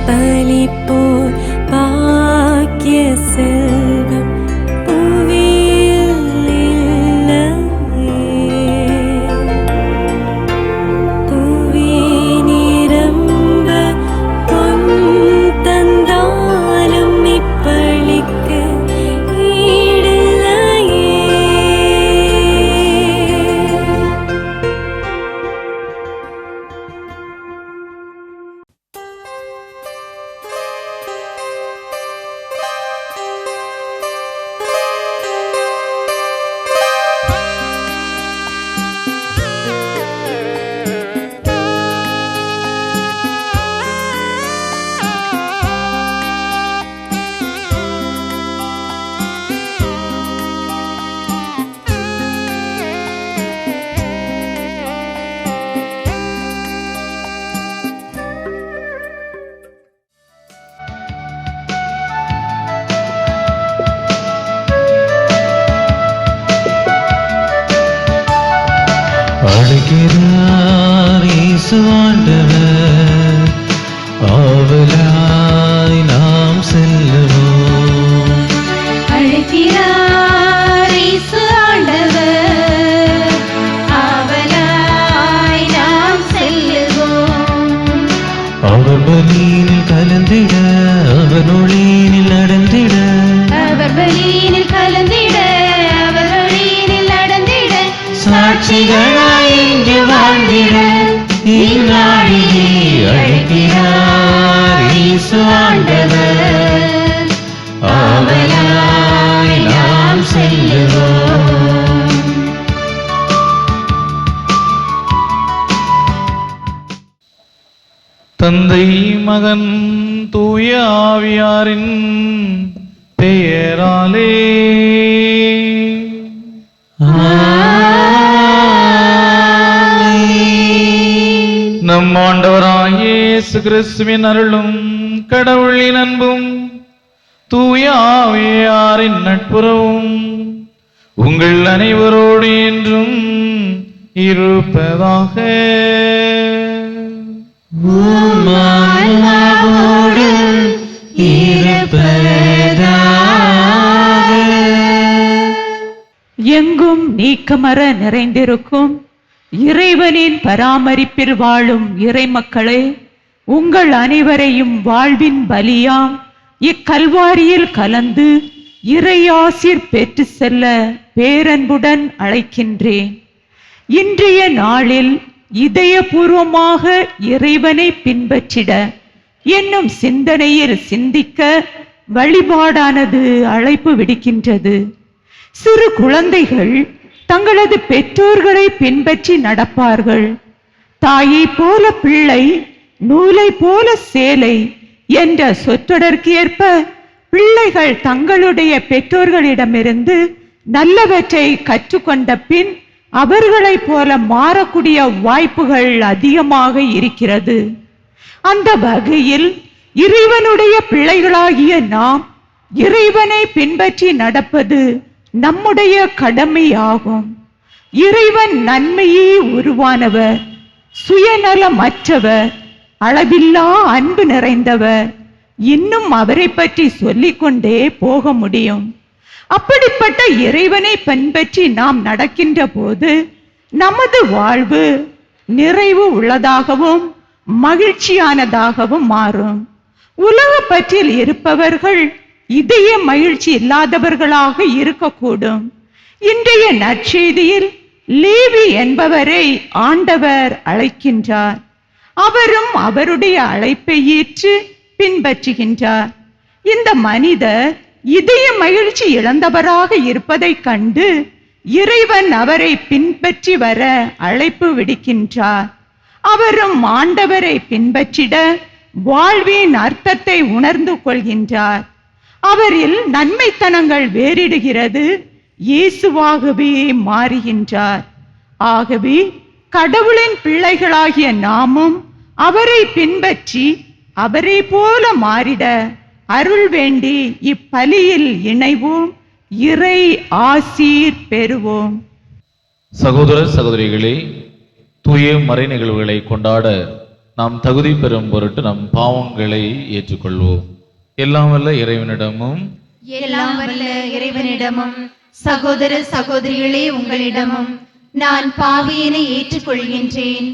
பலிப்போர் பாக்கிய செல்வம் புவியில் இல்லையே. புவி நிரம்ப பொன் தந்தாலும் இப்பளிக்கு ஈடில்லையே. அழைக்கிறார் இயேசு ஆண்டவர், ஆவலாய் நாம் செல்லுவோம். அழைக்கிறார் இயேசு ஆண்டவர், ஆவலாய் நாம் செல்லுவோம். அவர் பலியினில் கலந்திட, அவர் ஒளியினில் நடந்திட, அவர் பலியினில் கலந்திட, அவர் ஒளியினில் நடந்திட, சாட்சிகளாய் இங்கு வாழ்ந்திட இந்நாளிலே அழைக்கிறார் இயேசு ஆண்டவர், ஆவலாய் நாம் செல்லுவோம். தந்தை மகன் தூய ஆவியாரின் பெயராலே நம் ஆண்டவராகிய இயேசு கிறிஸ்துவின் அருளும் கடவுளின் அன்பும் தூய ஆவியாரின் நட்புறவும் உங்கள் அனைவரோடு என்றும் இருப்பதாக. எங்கும் நீக்கமற நிறைந்திருக்கும் இறைவனின் பராமரிப்பில் வாழும் இறைமக்களே, உங்கள் அனைவரையும் வாழ்வின் பலியாம் இக்கல்வாரியில் கலந்து இறையாசிர் பெற்று செல்ல பேரன்புடன் அழைக்கின்றேன். இன்றைய நாளில் இதயபூர்வமாக இறைவனை பின்பற்றிட என்னும் சிந்தனையில் சிந்திக்க வழிபாடானது அழைப்பு விடுக்கின்றது. சிறு குழந்தைகள் தங்களது பெற்றோர்களை பின்பற்றி நடப்பார்கள். தாயை போல பிள்ளை, நூலை போல சேலை என்ற சொற்றொடருக்கு ஏற்ப பிள்ளைகள் தங்களுடைய பெற்றோர்களிடமிருந்து நல்லவற்றை கற்றுக்கொண்ட பின் அவர்களைப் போல மாறக்கூடிய வாய்ப்புகள் அதிகமாக இருக்கிறது. அந்த வகையில் இறைவனுடைய பிள்ளைகளாகிய நாம் இறைவனை பின்பற்றி நடப்பது நம்முடைய கடமையாகும். இறைவன் நன்மையே உருவானவர், சுயநலமற்றவர், அளவில்லா அன்பு நிறைந்தவர். இன்னும் அவரை பற்றி சொல்லிக்கொண்டே போக முடியும். அப்படிப்பட்ட இறைவனை பின்பற்றி நாம் நடக்கின்ற போது நமது வாழ்வு நிறைவு உள்ளதாகவும் மகிழ்ச்சியானதாகவும் மாறும். உலக பற்றில் இருப்பவர்கள் இதய மகிழ்ச்சி இல்லாதவர்களாக இருக்கக்கூடும். இன்றைய நற்செய்தியில் லேவி என்பவரை ஆண்டவர் அழைக்கின்றார். அவரும் அவருடைய அழைப்பை ஏற்று பின்பற்றுகின்றார். இந்த மனிதர் இதய மகிழ்ச்சி இழந்தவராக இருப்பதை கண்டு இறைவன் அவரை பின்பற்றி வர அழைப்பு விடுக்கின்றார். அவரும் ஆண்டவரை பின்பற்றிட வாழ்வின் அர்த்தத்தை உணர்ந்து கொள்கின்றார். அவரில் நன்மைத்தனங்கள் வேறிடுகிறது, இயேசுவாகவே மாறுகின்றார். ஆகவே கடவுளின் பிள்ளைகளாகிய நாமும் அவரை பின்பற்றி அவரை போல மாறிட அருள் வேண்டி இப்பலியில் இணைவோம். இறை ஆசீர் பெறுவோம். சகோதர சகோதரிகளே, தூய மறை நிகழ்வுகளை கொண்டாட நாம் தகுதி பெறும் பொருட்டு நம் பாவங்களை ஏற்றுக்கொள்வோம். எல்லாம் வல்ல இறைவனிடமும் எல்லாம் வல்ல இறைவனிடமும் சகோதர சகோதரிகளே உங்களிடமும் நான் பாவியினை ஏற்றுக்கொள்கின்றேன்.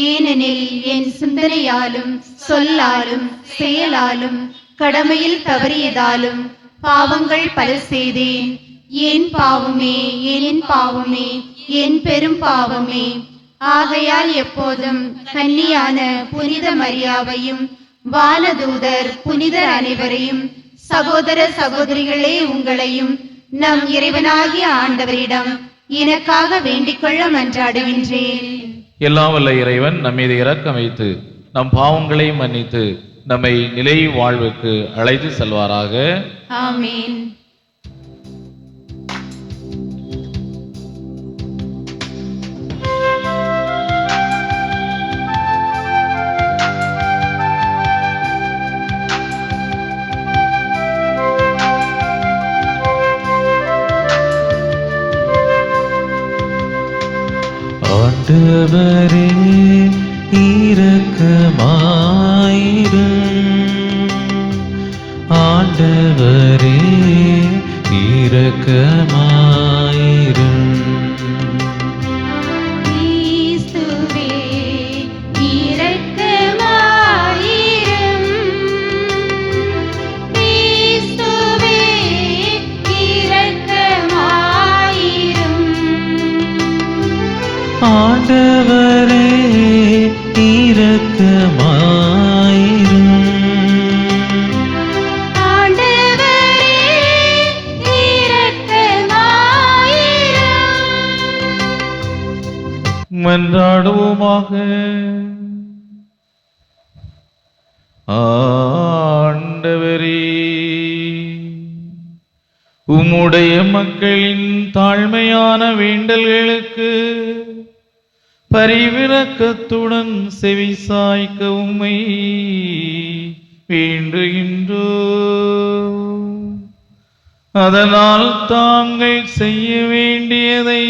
ஏனெனில் என் சிந்தனையாலும் சொல்லாலும் செயலாலும் கடமையில் தவறியதாலும் பாவங்கள் பல செய்தேன். என் பாவமே, என் பாவமே, என் பெரும் பாவமே. ஆகையால் எப்போதும் கன்னியான புனித மரியாவையும் வானதூதர் புனிதர் அனைவரையும் சகோதர சகோதரிகளே உங்களையும் நம் இறைவனாகிய ஆண்டவரிடம் எனக்காக வேண்டிக் கொள்ள மன்றாடுகின்றேன். எல்லாம் வல்ல இறைவன் நம்மீது இரக்கம் வைத்து நம் பாவங்களை மன்னித்து நம்மை நிலை வாழ்வுக்கு அழைத்து செல்வாராக. ஆமீன். ஆண்டவரே இரக்கமாயிரும். ஆண்டவரே இரக்கமாயிரும். கிறிஸ்துவே இரக்கமாயிரும். கிறிஸ்துவே இரக்கமாயிரும். ஆண்டவரே இரக்கமாயிரும். ஆண்டவரே இரக்கமாயிரும். மன்றாடுவோமாக. ஆண்டவரே, உம்முடைய மக்களின் தாழ்மையான வேண்டல்களுக்கு பரிவிரக்கத்துடன் செவிசாய்க்க உம்மை வேண்டுகின்றோம். அதனால் தாங்கள் செய்ய வேண்டியதை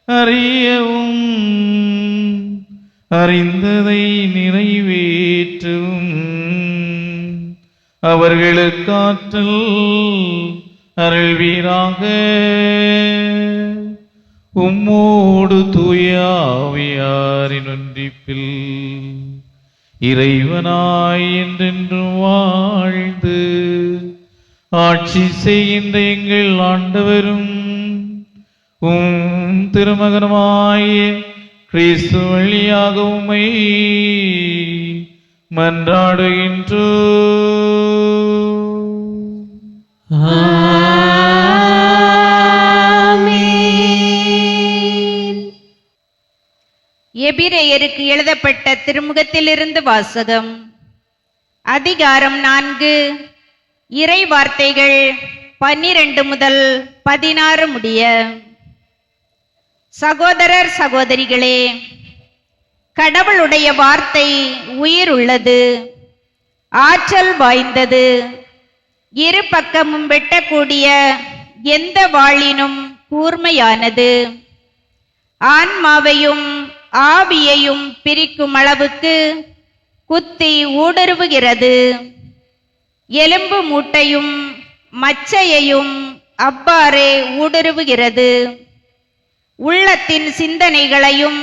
அறியவும் அறிந்ததை நிறைவேற்றவும் அவர்களுக்கு ஆற்றல் அருள்வீராக. உம்மோடு தூய ஆவியாரின் ஒன்றிப்பில் இறைவனாய் என்றென்றும் வாழ்ந்து ஆட்சி செய்கின்ற எங்கள் ஆண்டவரும் உம் திருமகனுமாய கிறிஸ்து வழியாக உம்மை மன்றாடுகின்றோம். எபிரேயருக்கு எழுதப்பட்ட திருமுகத்திலிருந்து வாசகம். அதிகாரம் 4. இறை வார்த்தைகள் 12 முதல் 16 முடிய. சகோதரர் சகோதரிகளே, கடவுளுடைய வார்த்தை உயிர் உள்ளது, ஆற்றல் வாய்ந்தது, இரு பக்கமும் வெட்டக்கூடிய எந்த வாளினும் கூர்மையானது, ஆன்மாவையும் ஆவியையும் பிரிக்கும் அளவுக்கு குத்தி ஊடுருவுகிறது, எலும்பு மூட்டையும் மச்சையையும் அவ்வாறே ஊடுருவுகிறது, உள்ளத்தின் சிந்தனைகளையும்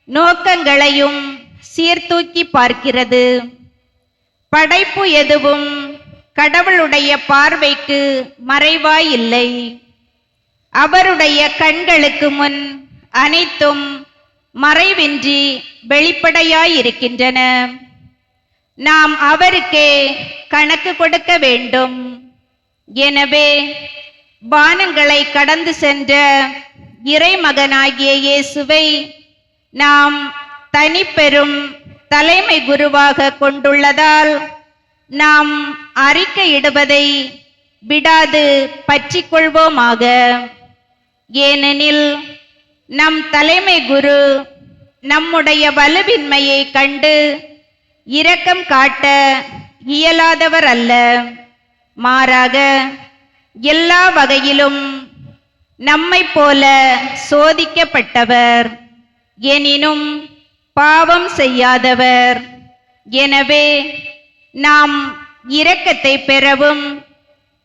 நோக்கங்களையும் சீர்தூக்கி பார்க்கிறது. படைப்பு எதுவும் கடவுளுடைய பார்வைக்கு மறைவாயில்லை. அவருடைய கண்களுக்கு முன் அனைத்தும் மறைவின்றி வெளிப்படையாயிருக்கின்றன. நாம் அவருக்கே கணக்கு கொடுக்க வேண்டும். எனவே வானங்களை கடந்து சென்ற இறைமகனாகிய இயேசுவை நாம் தனிப்பெரும் தலைமை குருவாக கொண்டுள்ளதால் நாம் அறிக்கையிடுவதை விடாது பற்றிக் கொள்வோமாக. ஏனெனில் நம் தலைமை குரு நம்முடைய வலுவின்மையை கண்டு இரக்கம் காட்ட இயலாதவர் அல்ல, மாறாக எல்லா வகையிலும் நம்மைப் போல சோதிக்கப்பட்டவர், எனினும் பாவம் செய்யாதவர். எனவே நாம் இரக்கத்தை பெறவும்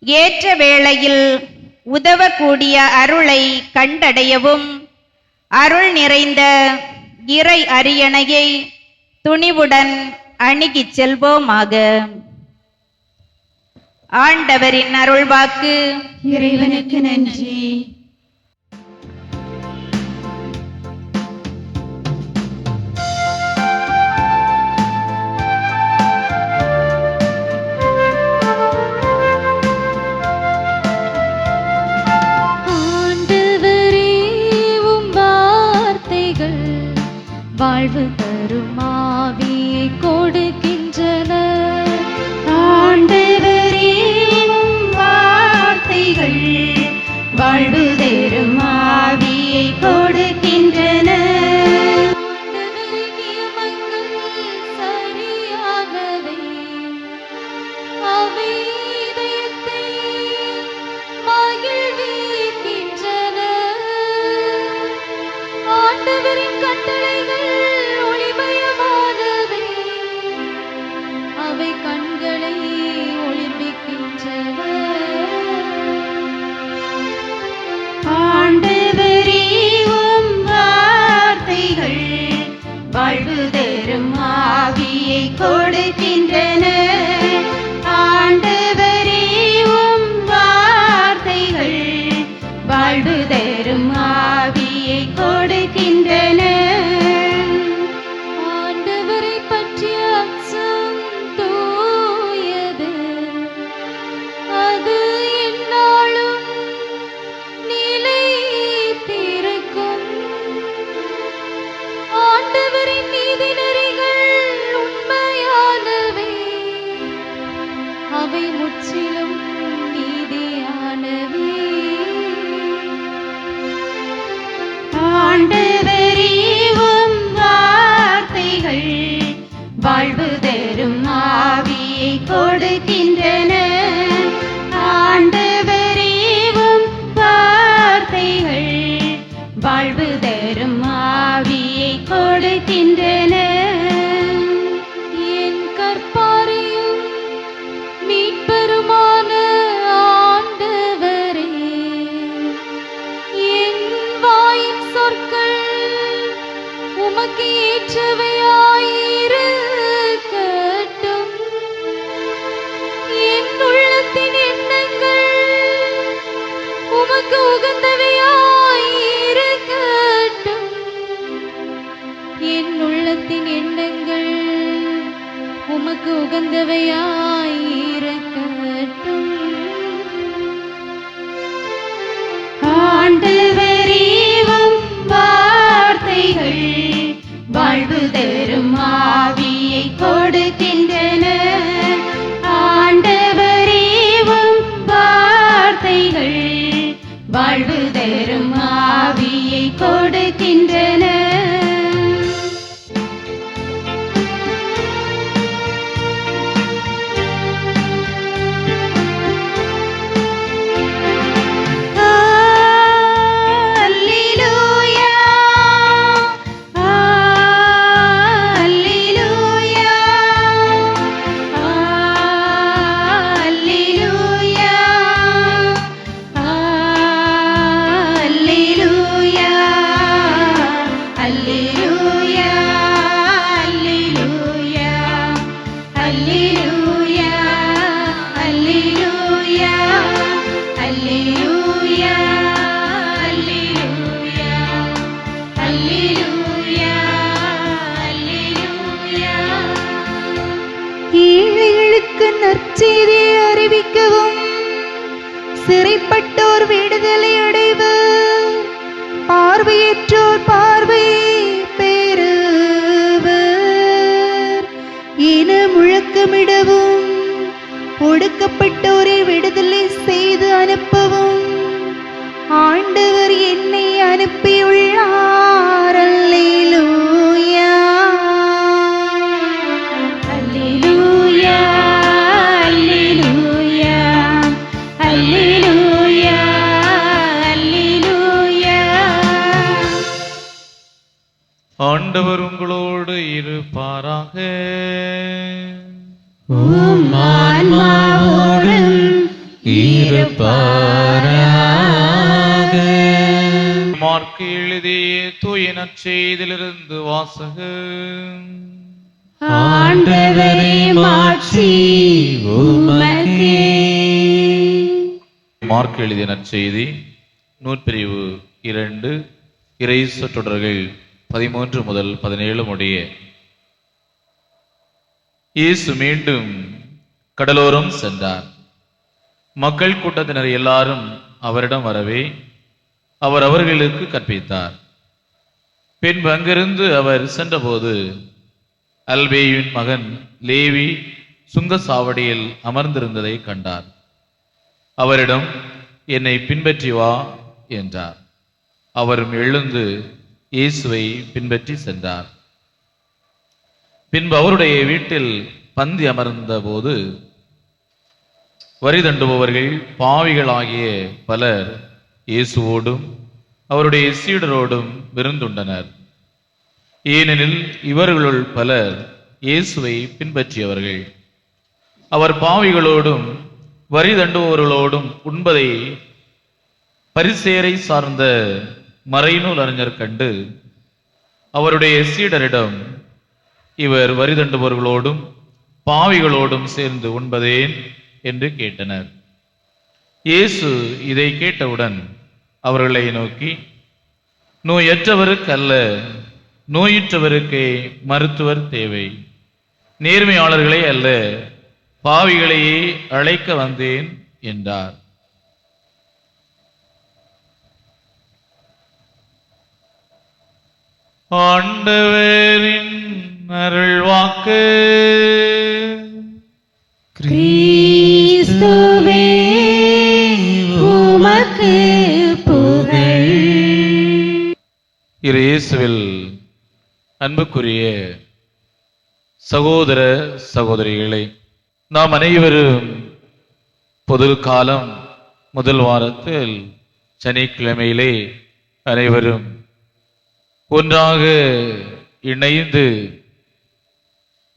ஏற்ற வேளையில் உதவக்கூடிய அருளை கண்டடையவும் அருள் நிறைந்த இறை அரியணையை துணிவுடன் அணுகிச் செல்வோமாக. ஆண்டவரின் அருள்வாக்கு. இறைவனுக்கு நன்றி. ஆண்டவரே, உம் வார்த்தைகள் வாழ்வு தரும் ஆவியை கொடுக்கின்றன. ஆண்டவரே, உம் வார்த்தைகள் வாழ்வு தரும் ஆவியை கொடுக்கின்றன. ஆண்டவரின் நியமங்கள் சரியானவை, அவை இதயத்தை மகிழ்விக்கின்றன. ஆண்டவரின் கட்டளைகள் ஒளிமயமானவை, அவை கண்களை ஒளிர்விக்கின்றன. ஆண்டவரே, உம் வார்த்தைகள் வாழ்வு தரும் ஆவியை கொடுக்கின்றன. ஆண்டவரே, உம் வார்த்தைகள் வாழ்வு தரும் ஆவியை கொடுக்கின்றன. ஆண்டவரை பற்றிய அச்சம் தூயது, அது எந்நாளும் நிலைத்திருக்கும். ஆண்டவரின் நீதிநெறிகள் உண்மையானவை, அவை முற்றிலும் நீதியானவை. ஆண்டவரே, உம் வார்த்தைகள் வாழ்வு தரும் ஆவியை கொடுக்கின்றன. ஆண்டவரே, உம் வார்த்தைகள் வாழ்வு தரும் ஆவியை கொடுக்கின்றன. என் கற்பாரையும் மீட்பெருமான ஆண்டவரே, என் வாயின் சொற்கள் உமக்கு ஏற்றவையாயிருக்கட்டும். என் உள்ளத்தின் எண்ணங்கள் உமக்கு உகந்தவையாயிருக்கட்டும். என் உள்ளத்தின் எண்ணங்கள் உமக்கு உகந்தவையாயிருக்கட்டும். ஆண்டவரே, உம் வார்த்தைகள் வாழ்வு தரும் ஆவியை கொடுக்கின்றன. ஆண்டவரே, உம் வார்த்தைகள் வாழ்வு தரும் ஆவியை கொடுக்கின்றன. அல்லேலூயா, அல்லேலூயா, அல்லேலூயா, அல்லேலூயா, அல்லேலூயா, அல்லேலூயா, அல்லேலூயா, அல்லேலூயா, அல்லேலூயா, அல்லேலூயா, அல்லேலூயா. ஏழைகளுக்கு நற்செய்தியை அறிவிக்கவும், சிறைப்பட்டோர் விடுதலை அடைவர், பார்வையற்றோர் பார்வையை பெறுவர் என முழக்கமிடவும், ஒடுக்கப்பட்டோரை விடுதலை செய்து அனுப்பவும் ஆண்டவர் என்னை அனுப்பியுள்ளார். அல்லேலூயா, அல்லேலூயா, ஆண்டவர் உங்களோடு இருப்பாராக. உம் ஆன்மாவோடும் இருப்பாராக. மார்க்கு எழுதிய தூய நற்செய்தியிலிருந்து வாசகம். ஆண்டவரே மாட்சி உமக்கே. மார்க்கு எழுதிய நற்செய்தி நூற்பிரிவு 2 இறை சொற்றொடர்கள் 13 முதல் 17 முடிய. இயேசு மீண்டும் கடலோரம் சென்றார். மக்கள் கூட்டத்தினர் எல்லாரும் அவரிடம் வரவே அவர் அவர்களுக்கு கற்பித்தார். பின்பு அங்கிருந்து அவர் சென்றபோது அல்பேயின் மகன் லேவி சுங்கசாவடியில் அமர்ந்திருந்ததை கண்டார். அவரிடம், என்னை பின்பற்றி வா என்றார். அவரும் எழுந்து இயேசுவை பின்பற்றி சென்றார். பின்பு அவருடைய வீட்டில் பந்தி அமர்ந்த போது வரி தண்டுபவர்கள் பாவிகளாகிய பலர் இயேசுவோடும் அவருடைய சீடரோடும் விருந்துண்டனர். ஏனெனில் இவர்களுள் பலர் இயேசுவை பின்பற்றியவர்கள். அவர் பாவிகளோடும் வரி தண்டுபவர்களோடும் உண்பதை பரிசேரை சார்ந்த மறைநூல் அறிஞர் கண்டு அவருடைய சீடரிடம், இவர் வரி தண்டுபவர்களோடும் பாவிகளோடும் சேர்ந்து உண்பதேன் என்று கேட்டனர். இயேசு இதை கேட்டவுடன் அவர்களை நோக்கி, நோயற்றவருக்கு அல்ல, நோயுற்றவருக்கே மருத்துவர் தேவை. நேர்மையாளர்களே அல்ல, பாவிகளையே அழைக்க வந்தேன் என்றார். ஆண்டவரின் அருள்வாக்கு. கிறிஸ்துவே உமக்கு புகழ். இயேசுவில் அன்புக்குரிய சகோதர சகோதரிகளை, நாம் அனைவரும் பொது காலம் முதல் வாரத்தில் சனிக்கிழமையிலே அனைவரும் ஒன்றாக இணைந்து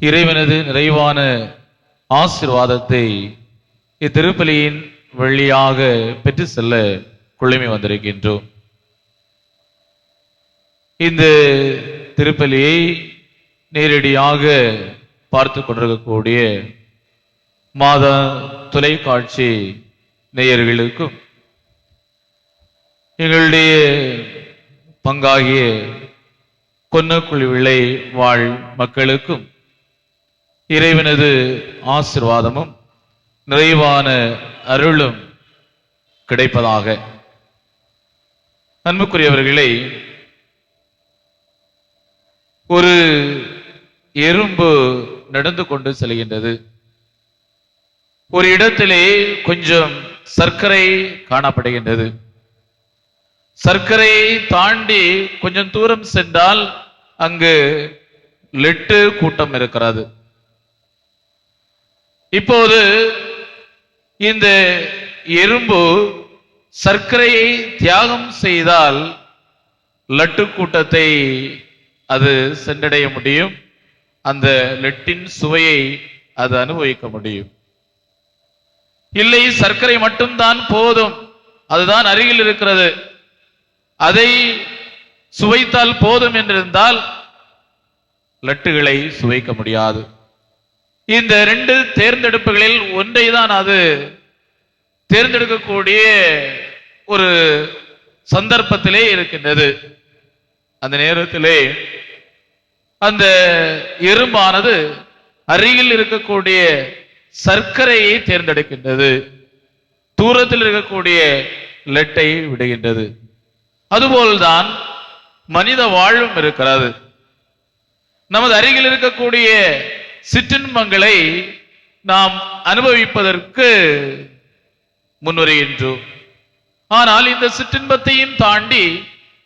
இறைவனது நிறைவான ஆசீர்வாதத்தை இத்திருப்பலியின் வழியாக பெற்று செல்ல குழுமி வந்திருக்கின்றோம். இந்த திருப்பலியை நேரடியாக பார்த்து கொண்டிருக்கக்கூடிய மாதா தொலைக்காட்சி நேயர்களுக்கும் எங்களுடைய பங்காகிய கொன்னக்குழுவிளை வாழ் மக்களுக்கும் இறைவனது ஆசீர்வாதமும் நிறைவான அருளும் கிடைப்பதாக. அன்புக்குரியவர்களை, ஒரு எறும்பு நடந்து கொண்டு செல்கின்றது. ஒரு இடத்திலே கொஞ்சம் சர்க்கரை காணப்படுகின்றது. சர்க்கரையை தாண்டி கொஞ்சம் தூரம் சென்றால் அங்கு லெட்டு கூட்டம் இருக்கிறது. இப்போது இந்த எறும்பு சர்க்கரையை தியாகம் செய்தால் லட்டு கூட்டத்தை அது சென்றடைய முடியும். அந்த லெட்டின் சுவையை அது அனுபவிக்க முடியும். இல்லை, சர்க்கரை மட்டும்தான் போதும், அதுதான் அருகில் இருக்கிறது, அதை சுவைத்தால் போதும் என்றிருந்தால் லட்டுகளை சுவைக்க முடியாது. இந்த 2 தேர்ந்தெடுப்புகளில் ஒன்றை தான் அது தேர்ந்தெடுக்கக்கூடிய ஒரு சந்தர்ப்பத்திலே இருக்கின்றது. அந்த நேரத்திலே அந்த எறும்பானது அருகில் இருக்கக்கூடிய சர்க்கரையை தேர்ந்தெடுக்கின்றது, தூரத்தில் இருக்கக்கூடிய லெட்டை விடுகின்றது. அதுபோல்தான் மனித வாழ்வும் இருக்கிறது. நமது அருகில் இருக்கக்கூடிய சிற்றின்பங்களை நாம் அனுபவிப்பதற்கு முன்வருகின்றோம். ஆனால் இந்த சிற்றின்பத்தையும் தாண்டி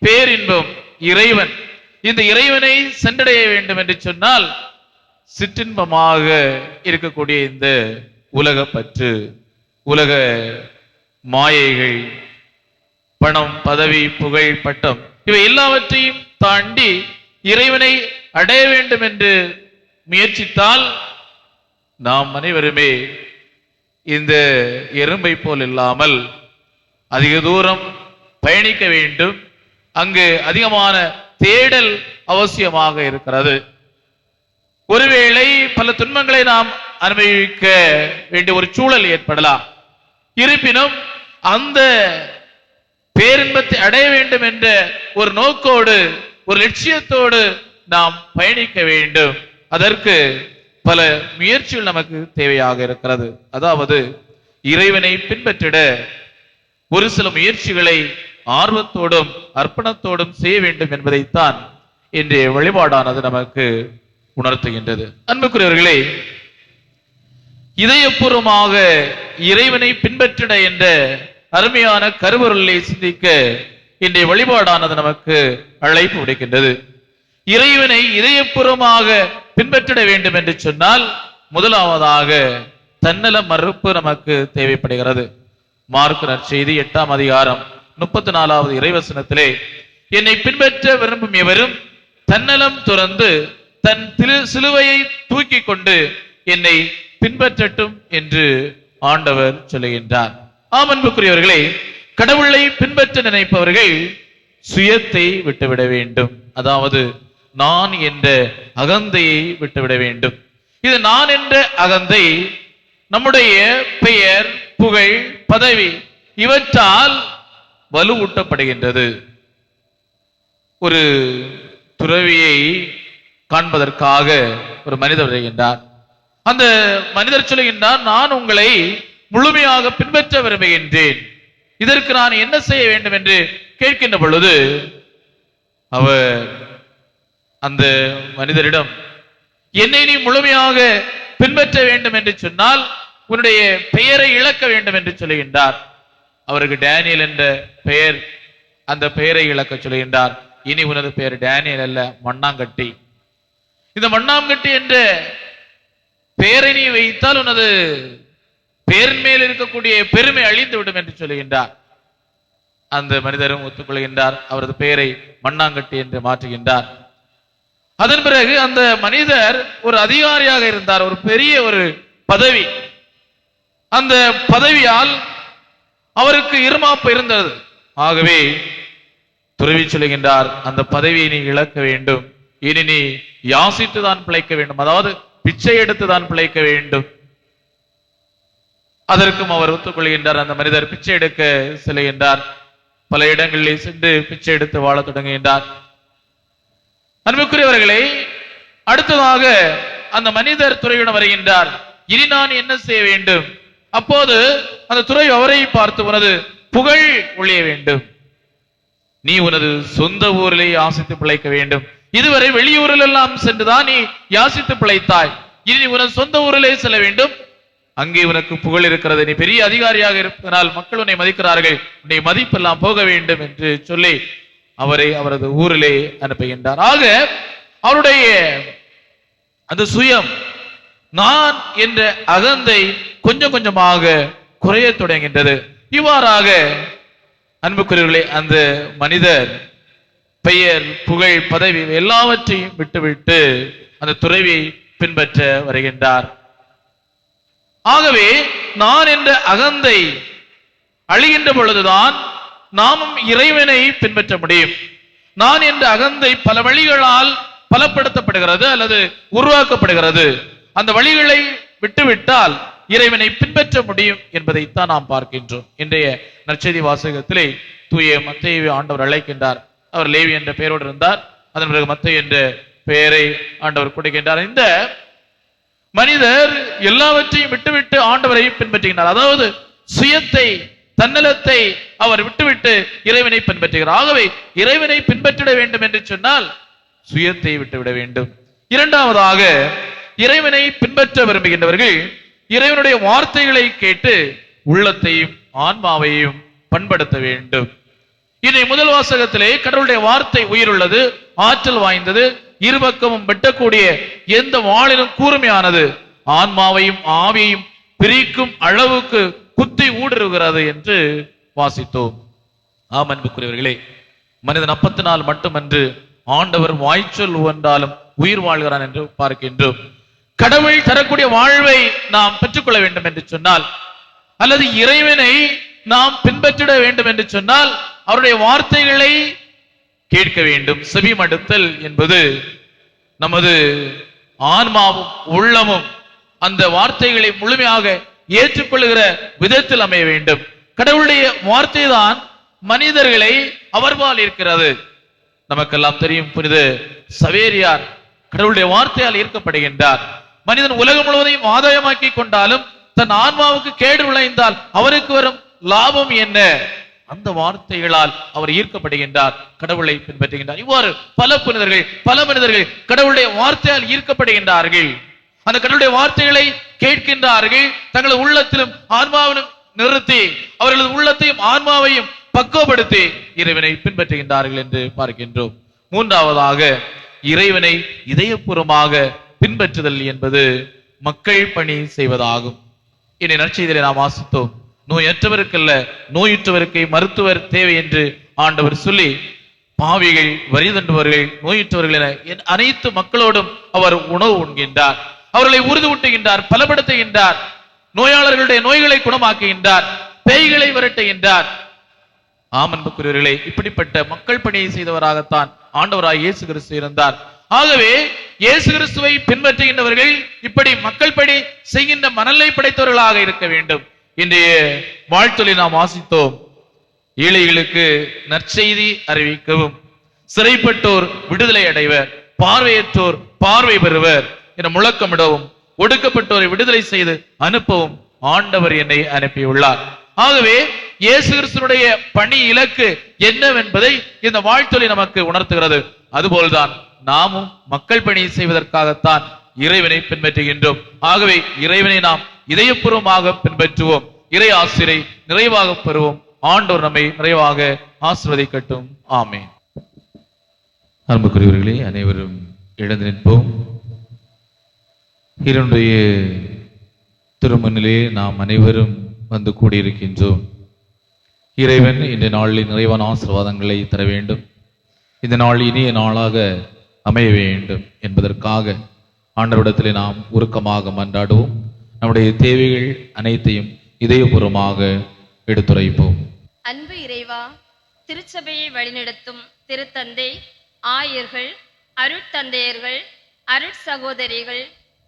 பேரின்பம் இறைவன், இந்த இறைவனை சென்றடைய வேண்டும் என்று சொன்னால் சிற்றின்பமாக இருக்கக்கூடிய இந்த உலக பற்று, உலக மாயைகள், பணம், பதவி, புகழ், பட்டம், இவை எல்லாவற்றையும் தாண்டி இறைவனை அடைய வேண்டும் என்று முயற்சித்தால் நாம் அனைவருமே இந்த எறும்பை போல் இல்லாமல் அதிக தூரம் பயணிக்க வேண்டும். அங்கு அதிகமான தேடல் அவசியமாக இருக்கிறது. ஒருவேளை பல துன்பங்களை நாம் அனுபவிக்க வேண்டிய ஒரு சூழல் ஏற்படலாம். இருப்பினும் அந்த பேரின்பத்தை அடைய வேண்டும் என்ற ஒரு நோக்கோடு, ஒரு லட்சியத்தோடு நாம் பயணிக்க வேண்டும். அதற்கு பல முயற்சிகள் நமக்கு தேவையாக இருக்கிறது. அதாவது இறைவனை பின்பற்றிட ஒரு சில முயற்சிகளை ஆர்வத்தோடும் அர்ப்பணத்தோடும் செய்ய வேண்டும் என்பதைத்தான் இன்றைய வழிபாடானது நமக்கு உணர்த்துகின்றது. அன்புக்குரியவர்களே, இதயபூர்வமாக இறைவனை பின்பற்றிட என்ற அருமையான கருவொருளை சிந்திக்க இன்றைய வழிபாடானது நமக்கு அழைப்பு விடுக்கின்றது. இறைவனை இதயபூர்வமாக பின்பற்றிட வேண்டும் என்று சொன்னால் முதலாவதாக தன்னல மறுப்பு நமக்கு தேவைப்படுகிறது. மார்க்கு நற்செய்தி 8ஆம் அதிகாரம் 34வது இறைவசனத்திலே, என்னை பின்பற்ற விரும்பும் எவரும் தன்னலம் துறந்து தன் சிலுவையை தூக்கி கொண்டு என்னை பின்பற்றட்டும் என்று ஆண்டவர் சொல்லுகின்றார். ஆம் அன்புக்குரியவர்களே, கடவுளை பின்பற்ற நினைப்பவர்கள் சுயத்தை விட்டுவிட வேண்டும். அதாவது நான் என்ற அகந்தையை விட்டுவிட வேண்டும். இது நான் என்ற அகந்தை நம்முடைய பெயர், புகழ், பதவி இவற்றால் வலுவூட்டப்படுகின்றது. ஒரு துறவியை காண்பதற்காக ஒரு மனிதர் வருகின்றார். அந்த மனிதர் சொல்லுகின்றார், நான் உங்களை முழுமையாக பின்பற்ற விரும்புகின்றேன், இதற்கு நான் என்ன செய்ய வேண்டும் என்று கேட்கின்ற பொழுது அவர் அந்த மனிதரிடம், என்னை நீ முழுமையாக பின்பற்ற வேண்டும் என்று சொன்னால் உன்னுடைய பெயரை இழக்க வேண்டும் என்று சொல்லுகின்றார். அவருக்கு டேனியல் என்ற பெயர், அந்த பெயரை இழக்க சொல்லுகின்றார். இனி உனது பெயர் டேனியல் அல்ல, மண்ணாங்கட்டி. இந்த மண்ணாங்கட்டி என்ற பெயரை நீ வைத்தால் உனது பெயரின் மேல் இருக்கக்கூடிய பெருமை அழிந்து விடும் என்று சொல்லுகின்றார். அந்த மனிதரும் ஒத்துக்கொள்கின்றார். அவரது பெயரை மண்ணாங்கட்டி என்று மாற்றுகின்றார். அதன் பிறகு அந்த மனிதர் ஒரு அதிகாரியாக இருந்தார், ஒரு பெரிய ஒரு பதவி. அந்த பதவியால் அவருக்கு இருமாப்பு இருந்தது. ஆகவே துறவி சொல்லுகின்றார், அந்த பதவியை நீ இழக்க வேண்டும், இனி நீ யாசித்து தான் பிழைக்க வேண்டும், அதாவது பிச்சை எடுத்து தான் பிழைக்க வேண்டும். அதற்கும் அவர் ஒத்துக்கொள்கின்றார். அந்த மனிதர் பிச்சை எடுக்க செல்கின்றார். பல இடங்களில் சென்று பிச்சை எடுத்து வாழ தொடங்குகின்றார். அன்புக்குரியவர்களே, அடுத்ததாக அந்த மனிதர் துறையிடம் வருகின்றார். இனி நான் என்ன செய்ய வேண்டும்? அப்போது அந்த துறை அவரை பார்த்து, உனது புகழ் ஒழிய வேண்டும், நீ உனது சொந்த ஊரிலே யாசித்து பிழைக்க வேண்டும். இதுவரை வெளியூரில் எல்லாம் சென்றுதான் நீ யாசித்து பிழைத்தாய், இனி உனது சொந்த ஊரிலே செல்ல வேண்டும், அங்கே உனக்கு புகழ் இருக்கிறது, நீ பெரிய அதிகாரியாக இருப்பதனால் மக்கள் உன்னை மதிக்கிறார்கள், உன்னை மதிப்பெல்லாம் போக வேண்டும் என்று சொல்லி அவரை அவரது ஊரிலே அனுப்புகின்றார். ஆக அவருடைய அந்த சுயம், நான் என்ற அகந்தை கொஞ்சம் கொஞ்சமாக குறைய தொடங்குகின்றது. இவ்வாறாக அன்புக்குரியவர்களே, அந்த மனிதர் பெயர், புகழ், பதவி எல்லாவற்றையும் விட்டுவிட்டு அந்த துறவியை பின்பற்ற வருகின்றார். ஆகவே நான் என்ற அகந்தை அழிகின்ற பொழுதுதான் நாமும் இறைவனை பின்பற்ற முடியும். நான் என்ற அகந்தை பல வழிகளால் பலப்படுத்தப்படுகிறது அல்லது உருவாக்கப்படுகிறது. அந்த வழிகளை விட்டுவிட்டால் இறைவனை பின்பற்ற முடியும் என்பதைத்தான் நாம் பார்க்கின்றோம். இன்றைய நற்செய்தி வாசகத்திலே தூய மத்தேயுவை ஆண்டவர் அழைக்கின்றார். அவர் லேவி என்ற பெயரோடு இருந்தார். அதன் பிறகு மத்தேயு என்ற பெயரை ஆண்டவர் கொடுக்கின்றார். இந்த மனிதர் எல்லாவற்றையும் விட்டுவிட்டு ஆண்டவரை பின்பற்றுகிறார். அதாவது சுயத்தை, தன்னலத்தை அவர் விட்டுவிட்டு இறைவனை பின்பற்றுகிறார். ஆகவே இறைவனை பின்பற்றிட வேண்டும் என்று சொன்னால் சுயத்தை விட்டுவிட வேண்டும். இரண்டாவதாக, இறைவனை பின்பற்ற விரும்புகின்றவர்கள் இறைவனுடைய வார்த்தைகளை கேட்டு உள்ளத்தையும் ஆன்மாவையும் பண்படுத்த வேண்டும். இதை முதல் வாசகத்திலே கடவுளுடைய வார்த்தை உயிருள்ளது, ஆற்றல் வாய்ந்தது, இருபக்கமும் வெட்டக்கூடிய எந்த வாளிலும் கூர்மையானது, ஆன்மாவையும் ஆவியையும் பிரிக்கும் அளவுக்கு குத்தி ஊடுருகிறது என்று வாசித்தோம். ஆம் அன்புக்குரியவர்களே, மனிதன் அப்பத்தினால் மட்டுமன்று ஆண்டவர் வாய்ச்சொல் ஒன்றாலும் உயிர் வாழ்கிறான் என்று பார்க்கின்றோம். கடவுள் தரக்கூடிய வாழ்வை நாம் பெற்றுக்கொள்ள வேண்டும் என்று சொன்னால், அல்லது இறைவனை நாம் பின்பற்றிட வேண்டும் என்று சொன்னால், அவருடைய வார்த்தைகளை கேட்க வேண்டும். செவிமடுத்தல் என்பது நமது ஆன்மாவும் உள்ளமும் அந்த வார்த்தைகளை முழுமையாக ஏற்றுக்கொள்ளுகிற விதத்தில் அமைய வேண்டும். கடவுளுடைய வார்த்தை தான் மனிதர்களை அவர்பால் இருக்கிறது. நமக்கெல்லாம் தெரியும், புனித சவேரியார் கடவுளுடைய வார்த்தையால் ஈர்க்கப்படுகின்றார். மனிதன் உலகம் முழுவதையும் ஆதாயமாக்கி கொண்டாலும் தன் ஆன்மாவுக்கு கேடு விளைந்தால் அவருக்கு வரும் லாபம் என்ன? அந்த வார்த்தைகளால் அவர் ஈர்க்கப்படுகின்றார், கடவுளை பின்பற்றுகின்றார். இவ்வாறு பல புனிதர்கள், பல மனிதர்கள் கடவுளுடைய வார்த்தையால் ஈர்க்கப்படுகின்றார்கள். அந்த கடவுளுடைய வார்த்தைகளை கேட்கின்றார்கள், தங்களது உள்ளத்திலும் ஆன்மாவிலும் நிறுத்தி அவர்களது உள்ளத்தையும் ஆன்மாவையும் பக்குவப்படுத்தி இறைவனை பின்பற்றுகின்றார்கள் என்று பார்க்கின்றோம். மூன்றாவதாக, இறைவனை இதயபூர்வமாக பின்பற்றுதல் என்பது மக்கள் பணி செய்வதாகும். இனி நற்செய்தியை நாம் வாசித்தோம். நோயற்றவருக்கல்ல நோயுற்றவருக்கு மருத்துவர் தேவை என்று ஆண்டவர் சொல்லி, பாவிகள், வரி தண்டுபவர்கள், நோயுற்றவர்கள் என அனைத்து மக்களோடும் அவர் உணவு உண்கின்றார். அவர்களை உறுதியூட்டுகின்றார், பலப்படுத்துகின்றார், நோயாளர்களுடைய நோய்களை குணமாக்குகின்றார், பேய்களை விரட்டுகின்றார். ஆமன்புக்குரியவர்களே, இப்படிப்பட்ட மக்கள் பணியை செய்தவராகத்தான் ஆண்டவராய் இயேசு கிறிஸ்து இருந்தார். ஆகவே இயேசு கிறிஸ்துவை பின்பற்றுகின்றவர்கள் இப்படி மக்கள் பணி செய்கின்ற மனநிலை படைத்தவர்களாக இருக்க வேண்டும். இன்றைய வாழ்த்தொழில் நாம் வாசித்தோம். ஏழைகளுக்கு நற்செய்தி அறிவிக்கவும், சிறைப்பட்டோர் விடுதலை அடைவர், பார்வையற்றோர் பார்வை பெறுவர் என முழக்கமிடவும், ஒடுக்கப்பட்டோரை விடுதலை செய்து அனுப்பவும் ஆண்டவர் என்னை அனுப்பியுள்ளார். ஆகவே இயேசு கிறிஸ்துவினுடைய பணி இலக்கு என்னவென்பதை இந்த வாழ்த்தொழில் நமக்கு உணர்த்துகிறது. அதுபோல்தான் நாமும் மக்கள் பணி செய்வதற்காகத்தான் இறைவனை பின்பற்றுகின்றோம். ஆகவே இறைவனை நாம் இதயபூர்வமாக பின்பற்றுவோம், இறை ஆசிரை நிறைவாக பெறுவோம். ஆண்டோர் நம்மை நிறைவாக ஆசீர்வதிக்கட்டும். ஆமென். அன்புக்குரியவர்களே, அனைவரும் எழுந்து நிற்போம். இறைவனுடைய திருமணிலே நாம் அனைவரும் வந்து கூடியிருக்கின்றோம். இறைவன் இந்த நாளில் நிறைவான ஆசீர்வாதங்களை தர வேண்டும், இந்த நாள் இனிய நாளாக அமைய வேண்டும் என்பதற்காக ஆண்டவரிடத்திலே நாம் உருக்கமாக மன்றாடுவோம். நம்முடைய தேவைகள் அனைத்தையும் இதயபூர்வமாக எடுத்துரைப்போம். அன்பு இறைவா, திருச்சபையை வழிநடத்தும் திருத்தந்தை, ஆயர்கள், அருட்தந்தையர்கள், அருட்சகோதரிகள்,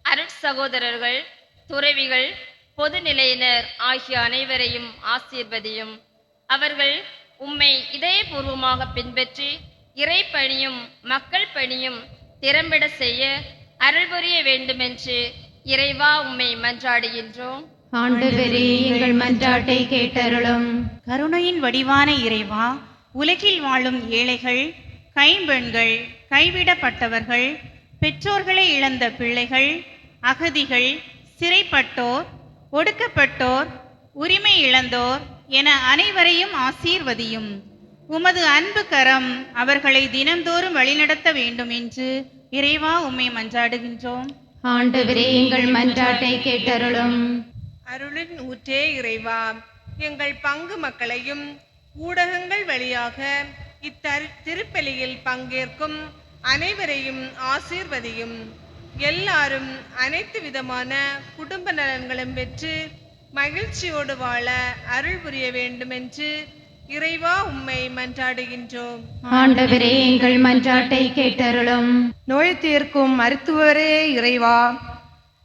அருட்சகோதரர்கள், துறவிகள், பொதுநிலையினர் ஆகிய அனைவரையும் ஆசீர்வதியும். அவர்கள் உம்மை இதயபூர்வமாக பின்பற்றி இறை பணியும் மக்கள் பணியும் திறம்பட செய்ய அருள் புரிய வேண்டுமென்று இறைவா உம்மை மன்றாடுகின்றோம். ஆண்டவரே, எங்கள் மன்றாட்டை கேட்டருளும். கருணையின் வடிவான இறைவா, உலகில் வாழும் ஏழைகள், கைம்பெண்கள், கைவிடப்பட்டவர்கள், பெற்றோர்களை இழந்த பிள்ளைகள், அகதிகள், சிறைப்பட்டோர், ஒடுக்கப்பட்டோர், உரிமை இழந்தோர் என அனைவரையும் ஆசீர்வதியும். உமது அன்பு கரம் அவர்களை தினந்தோறும் வழிநடத்த வேண்டும் என்று இறைவா உம்மை மன்றாடுகின்றோம். ஆண்டவரே, எங்கள் மன்றாட்டை கேட்டருளும். அருளின் ஊற்றே இறைவா, எங்கள் பங்கு மக்களையும் ஊடகங்கள் வழியாக திருப்பலியில் பங்கேற்கும் அனைவரையும் ஆசீர்வதியும். எல்லாரும் அனைத்து விதமான குடும்ப நலன்களும் பெற்று மகிழ்ச்சியோடு வாழ அருள் புரிய வேண்டும் என்று இறைவா உம்மை மன்றாடுகின்றோம். ஆண்டவரே, எங்கள் மன்றாட்டை கேட்டருளும். நோய் தீர்க்கும் மருத்துவரே இறைவா,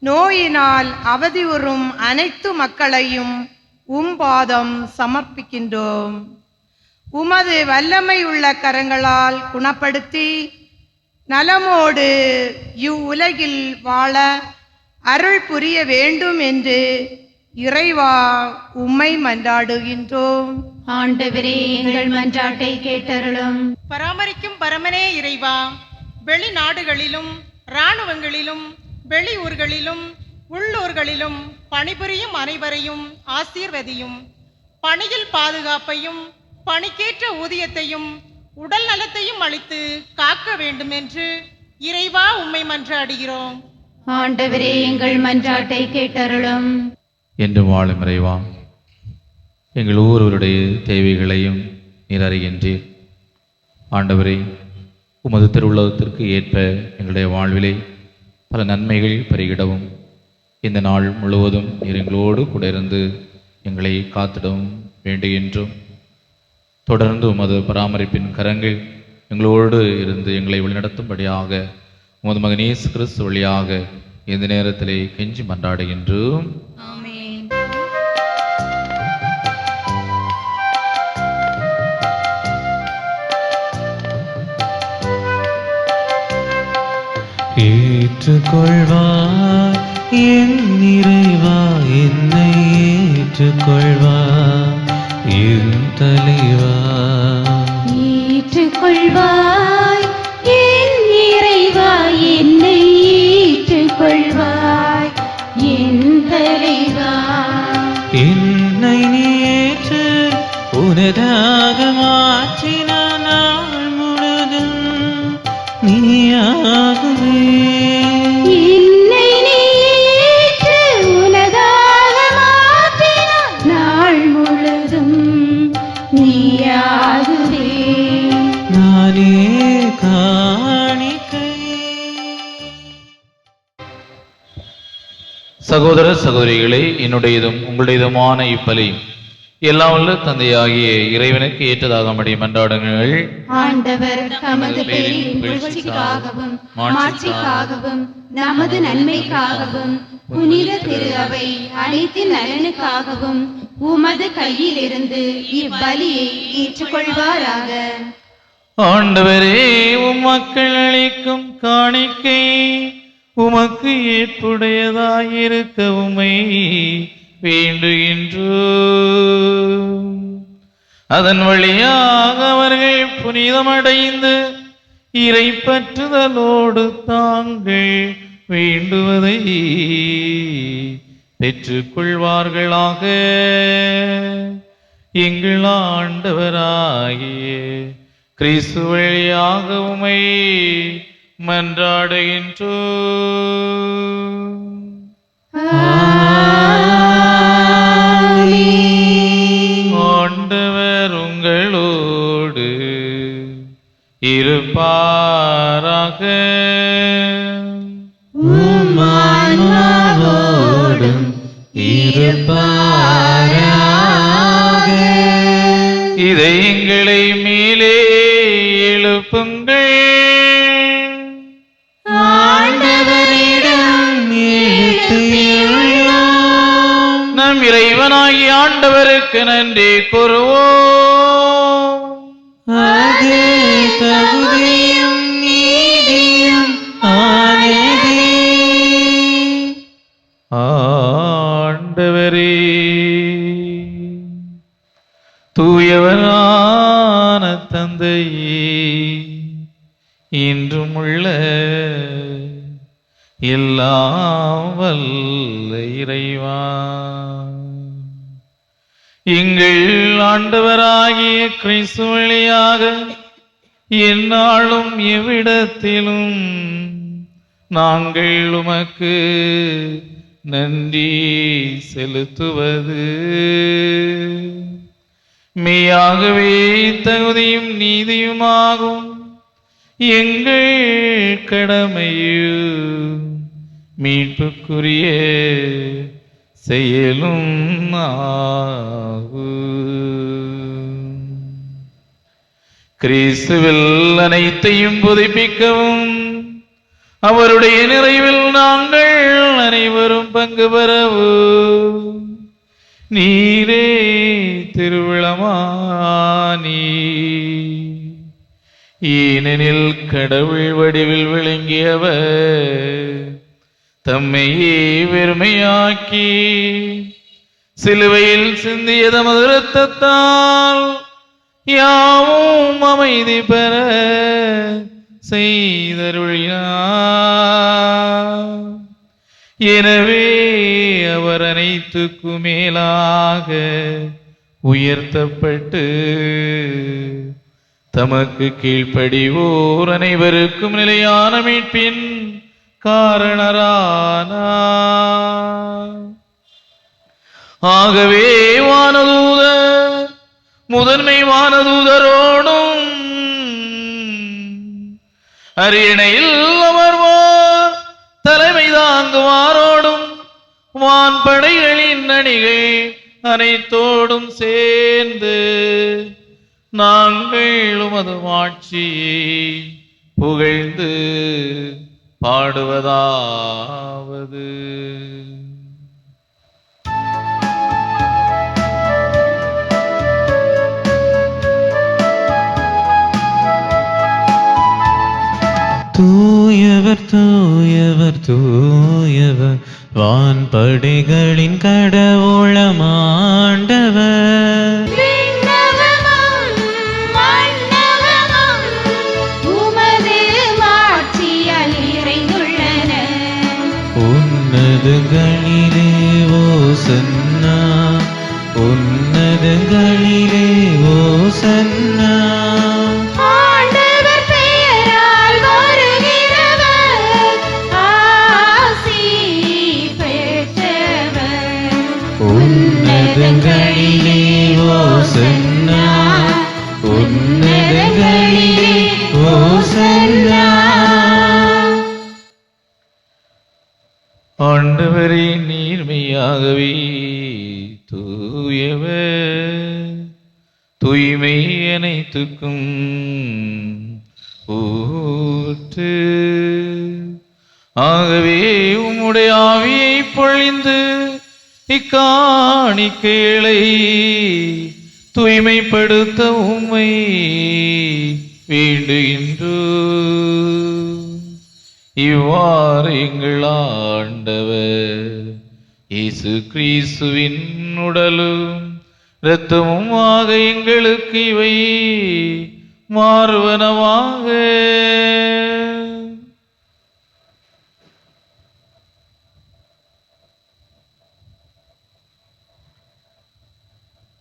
நோயினால் அவதியுறும் அனைத்து மக்களையும் பாதம் சமர்ப்பிக்கின்றோம். உமது வல்லமையுள்ள கரங்களால் குணப்படுத்தி நலமோடு இவ்வுலகில் வாழ அருள் புரிய வேண்டும் என்று இறைவா உம்மை மன்றாடுகின்றோம். ஆண்டவரே, எங்கள் மன்றாட்டை கேட்டருளும். பராமரிக்கும் பரமனே இறைவா, வெளிநாடுகளிலும் இராணுவங்களிலும் வெளியூர்களிலும் உள்ளூர்களிலும் பணிபுரியும் அனைவரையும் ஆசீர்வதியும். பணியில் பாதுகாப்பையும் பணிக்கேற்ற ஊதியத்தையும் உடல் நலத்தையும் அளித்து காக்க வேண்டும் என்று இறைவா உம்மை மன்றாடுகிறோம். ஆண்டவரே, எங்கள் மன்றாட்டை கேட்டருளும். என்று வாழும் இறைவா, எங்கள் ஒவ்வொருவருடைய தேவைகளையும் நீர் அறிகின்றீர். ஆண்டவரே, உமது திருவுள்ளத்திற்கு ஏற்ப எங்களுடைய வாழ்விலே பல நன்மைகள் பெருகிடவும் இந்த நாள் முழுவதும் நீர் எங்களோடு கூட இருந்து எங்களை காத்திடவும் வேண்டுகின்றோம். தொடர்ந்து உமது பராமரிப்பின் கரங்கள் எங்களோடு இருந்து எங்களை வழிநடத்தும்படியாக உமது மகன் இயேசு கிறிஸ்து வழியாக இந்த நேரத்திலே கெஞ்சி மன்றாடுகின்றோம். ஆமென். ஏற்றுக்கொள்வார் என் இறைவா, என்னை ஏற்றுக்கொள்வார் என் தலைவா. ஏற்றுக்கொள்வாய் என் இறைவா, என்னை ஏற்றுக்கொள்வாய் என் தலைவா. என்னை நீற்று உனதாக மாற்றின நாள் முழுதும் நீயாகவே. என்னை நீற்று உனதாக மாற்றினாய் நாள் முழுதும் நீயாகுவே. நானே காணிக்கை. சகோதர சகோதரிகளே, என்னுடையதும் உங்களுடையதுமான இப்பலி எல்லாம் வல்ல தந்தையாகிய இறைவனுக்கு ஏற்றதாகும்படி மன்றாடுங்கள். ஆண்டவர் தமது பேரின் புகழ்ச்சிக்காகவும் மாட்சிக்காகவும் நமது நன்மைக்காகவும் புனித திரு அவை அனைத்தின் நலனுக்காகவும் உமது கையிலிருந்து இப்பலியை ஏற்றுக்கொள்வாராக. ஆண்டவரே, உம் மக்கள் அளிக்கும் காணிக்கை உமக்கு ஏற்புடையதாயிருக்க உம்மை வேண்டுகின்றோம். அதன் வழியாக அவர்கள் புனிதமடைந்து இறை பற்றுதலோடு தாங்கள் வேண்டுவதை பெற்றுக்கொள்வார்களாக. எங்கள் ஆண்டவராகிய கிறிஸ்து வழியாக உம்மை மன்றாடுகின்றோம். ஆண்டவர் உங்களோடு இருப்பாராக. உம் ஆன்மாவோடும் இருப்பாராக. இதை எங்களை மேலே எழுப்புங்கள். நம் இறைவனாகிய ஆண்டவருக்கு நன்றி கூறுவோம். அது தகுதியும் நீதியும் ஆனதே. ஆண்டவரே, தூயவரான தந்தையே, இன்றும் உள்ள எல்லாம் வல்ல இறைவா, எங்கள் ஆண்டவராகிய கிறிஸ்து வழியாக எந்நாளும் எவ்விடத்திலும் நாங்கள் உமக்கு நன்றி செலுத்துவது மெய்யாகவே தகுதியும் நீதியுமாகும். எங்கள் கடமையும் மீட்புக்குரிய செயலும் கிறிஸ்துவில் அனைத்தையும் புதுப்பிக்கவும் அவருடைய நிறைவில் நாங்கள் அனைவரும் பங்கு பெறவும் நீரே திருவிழமானி. ஏனெனில் கடவுள் வடிவில் விளங்கியவர் தம்மையே வெறுமையாக்கி சிலுவையில் சிந்திய தமது இரத்தத்தால் யாவும் அமைதி பெற செய்தருளினார். எனவே அவர் அனைத்துக்கும் மேலாக உயர்த்தப்பட்டு தமக்கு கீழ்ப்படிவோர் அனைவருக்கும் நிலையான மீட்பின் காரணரானார். ஆகவே வானதூதர் முதன்மை வானதூதரோடும் அரியணையில் அமர்வார் தலைமை தாங்குவாரோடும் வான்படைகளின் அணிகள் அனைத்தோடும் சேர்ந்து நாங்கள் உமது ஆட்சியை புகழ்ந்து பாடுவதாவது. தூயவர் தூயவர் தூயவர் வான்படைகளின் கடவுளமாண்டவர். விண்ணகமும் மண்ணகமும் உமது மாட்சியால் நிறைந்துள்ளன. உன்னதங்களிலே ஓசன்னா, உன்னதங்களிலே ஓசன்னா. ஆண்டவர் பெயரால் வருகிறவர் ஆசி பெற்றவர். உன்னதங்களிலே ஓசன்னா, உன்னதங்களிலே ஓசன்னா. ஆண்டவரே நீர்மையாகவே தூயவர், தூய்மை அனைத்துக்கும் ஊற்று. ஆகவே உம்முடைய ஆவியை பொழிந்து இக்காணிக்கைகளை தூய்மைப்படுத்த உம்மை வேண்டுகின்றோம். இவ்வாறு எங்கள் ஆண்டவர் இயேசு கிறிஸ்துவின் உடலும் இரத்தமும் ஆக எங்களுக்கு இவை மாறுவனவாக.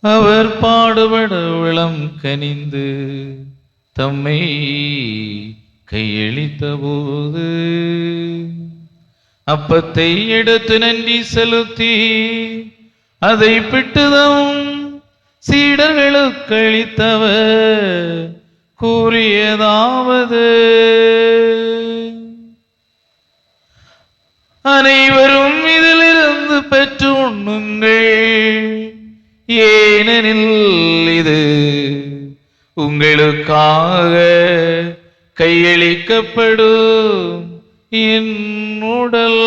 அவர் பாடுபட உளம் கனிந்து தம்மை கையளித்த போது அப்பத்தை எடுத்து நன்றி செலுத்தி அதை பிட்டுதம் சீடர்களுக்கு அளித்தவர் கூறியதாவது: அனைவரும் இதிலிருந்து பெற்று உண்ணுங்கள், ஏனெனில் இது உங்களுக்காக கையளிக்கப்படும் என் உடல்.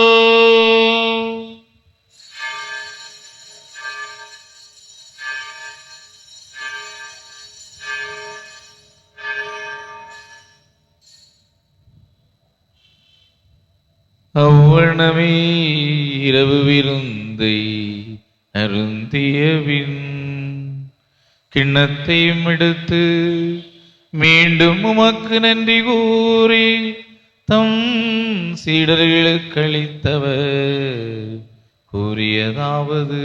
அவ்வளமே இரவு விருந்தை அருந்தியவின் கிண்ணத்தையும் எடுத்து மீண்டும் உமக்கு நன்றி கூறி தம் சீடர்களுக்கு அளித்தவர் கூறியதாவது: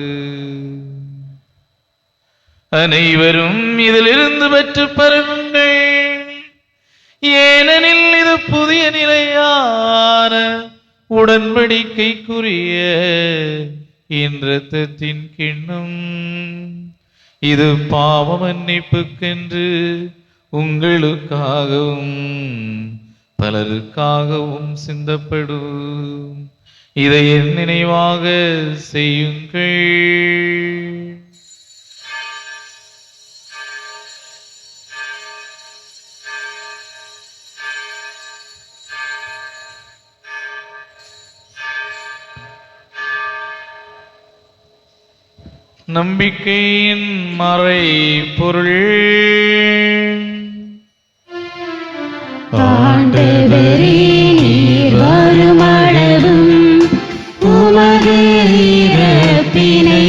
அனைவரும் இதிலிருந்து பெற்று பருகுங்கள், ஏனெனில் இது புதிய நிலையான உடன்படிக்கைக்குரிய என் இரத்தத்தின் கிண்ணம். இது பாவ மன்னிப்புக்கென்று உங்களுக்காகவும் பலருக்காகவும் சிந்தப்படும். இதை என் நினைவாக செய்யுங்கள். நம்பிக்கையின் மறை பொருள். ஆண்டவரே நீர் வருமளவும் உமது இறப்பினை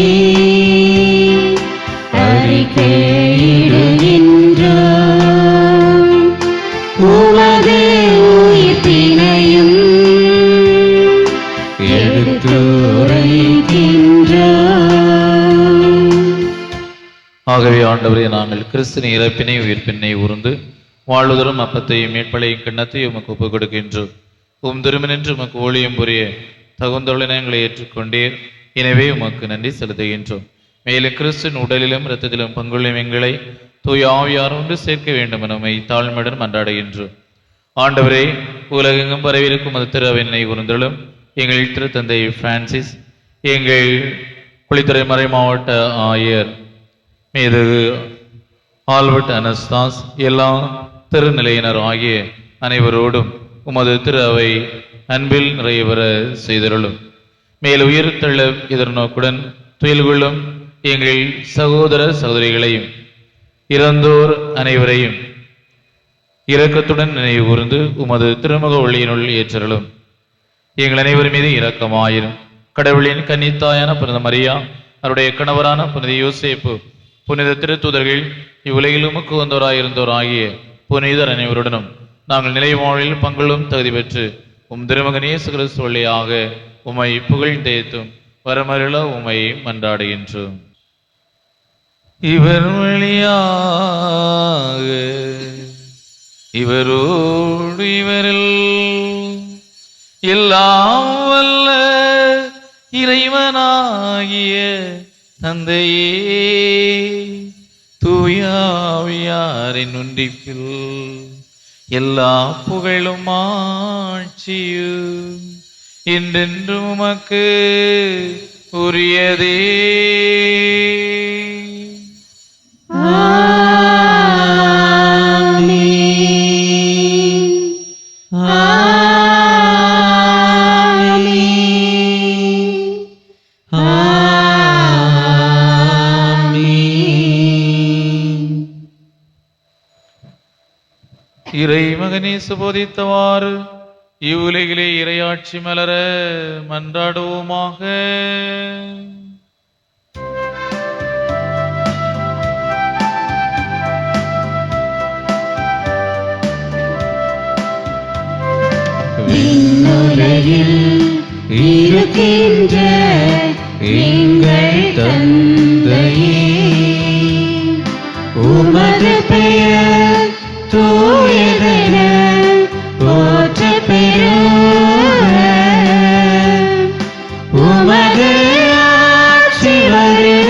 அறிக்கையிடுகின்றோம், உமது உயிர்ப்பினையும் எடுத்துரைக்கின்றோம். ஆகவே ஆண்டவரே, நாங்கள் கிறிஸ்துவின் இறப்பினை உயிர்ப்பினை உருந்து வாழ்வதரும் அப்பத்தையும் மேற்பழையும் கிண்ணத்தையும் உமக்கு ஒப்புக் கொடுக்கின்றோம். திருமணின்று உமக்கு ஊழியம் புரிய தகுந்தொழினை எங்களை ஏற்றுக்கொண்டீர். எனவே உமக்கு நன்றி செலுத்துகின்றோம். மேலும் கிறிஸ்துவின் உடலிலும் இரத்தத்திலும் பங்குள்ளும் எங்களை தூய ஆவியார் ஒன்று சேர்க்க வேண்டும் என உம்மை தாழ்மையுடன் மன்றாடுகின்றோம். ஆண்டவரே, உலகெங்கும் பரவியிருக்கும் அது திரு அவை நினைவு கூர்ந்தருளும். எங்கள் திருத்தந்தை பிரான்சிஸ், எங்கள் குளித்துறை மறை மாவட்ட ஆயர் மீது ஆல்பர்ட் அனஸ்தாஸ், எல்லா திருநிலையினர் ஆகிய அனைவரோடும் உமது திரு அவை அன்பில் நிறைய பெற செய்தருளும். மேல் உயிர்த்தெழ எதிர்நோக்குடன் துயில் கொள்ளும் எங்கள் சகோதர சகோதரிகளையும் இறந்தோர் அனைவரையும் இரக்கத்துடன் நினைவு கூர்ந்து உமது திருமுக ஒளியினுள் ஏற்றருளும். எங்கள் அனைவர் மீது இரக்கமாயிரும். கடவுளின் கன்னித்தாயான புனித மரியா, அவருடைய கணவரான புனித யோசேப்பு, புனித திருத்தூதர்கள், இவ்வுலகில் உமக்கு வந்தோராயிருந்தோர் ஆகிய புனிதர் அனைவருடனும் நாங்கள் நிலை வாழ்வில் பங்களும் தகுதி பெற்று உம் திருமகன் இயேசு கிறிஸ்து வழியாக உம்மை புகழ்ந்தேத்தும் வரமருள உம்மை மன்றாடுகின்றோம். இவர் வழியாக இவரோடு இவரில் எல்லாம் வல்ல இறைவனாகிய தந்தையே, தூயாவியாரின் ஒன்றிப்பில் எல்லா புகழும் ஆட்சியும் என்றென்றும் உமக்கு உரியதே. இறைமகனே சுபோதித்தவாறு இவ்வுலகிலே இறையாட்சி மலர மன்றாடுவோமாக. விண்ணுலகில் இருக்கின்ற எங்கள் தந்தையே, உமது பெயர் தூயதென போற்றப் பெறுக. உமது ஆட்சி வருக.